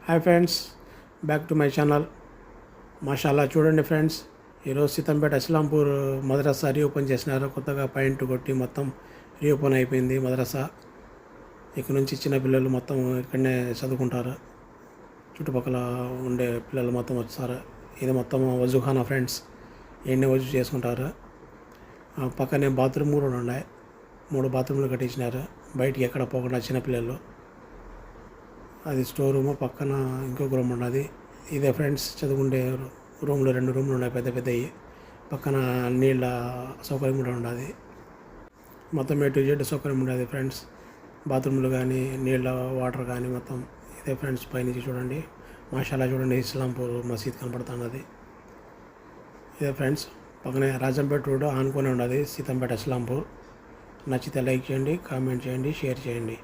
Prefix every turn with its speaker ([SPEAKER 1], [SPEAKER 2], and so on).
[SPEAKER 1] Hi friends, back to my channel. మాషాల్లా చూడండి friends, ఈరోజు సీతంపేట ఇస్లాంపూర్ మద్రసా రీఓపెన్ చేసినారు. కొత్తగా పెయింట్ కొట్టి మొత్తం రీఓపెన్ అయిపోయింది మద్రసా. ఇక్కడ నుంచి చిన్న పిల్లలు మొత్తం ఇక్కడనే చదువుకుంటారు. చుట్టుపక్కల ఉండే పిల్లలు మొత్తం వస్తారు. ఇది మొత్తం వజుఖానా ఫ్రెండ్స్, ఎన్ని వజు చేసుకుంటారు. పక్కనే బాత్రూమ్ కూడా ఉన్నాయి. 3 బాత్రూమ్లు కట్టించినారు. బయటికి ఎక్కడ పోకుండా చిన్నపిల్లలు. అది స్టోర్ రూమ్, పక్కన ఇంకొక రూమ్ ఉన్నది. ఇదే ఫ్రెండ్స్ చదువుకుండే రూమ్లో 2 రూమ్లు ఉన్నాయి పెద్ద పెద్దవి. పక్కన నీళ్ళ సౌకర్యం కూడా ఉన్నది. మొత్తం A to Z సౌకర్యం ఉండదు ఫ్రెండ్స్. బాత్రూమ్లు కానీ నీళ్ళ వాటర్ కానీ మొత్తం ఇదే ఫ్రెండ్స్. పైనుంచి చూడండి, మాషాల్లా చూడండి, ఇస్లాంపూర్ మసీద్ కనపడుతున్నది. ఇదే ఫ్రెండ్స్, పక్కనే రాజంపేట రోడ్ ఆనుకొని ఉన్నది సీతంపేట ఇస్లాంపూర్. నచ్చితే లైక్ చేయండి, కామెంట్ చేయండి, షేర్ చేయండి.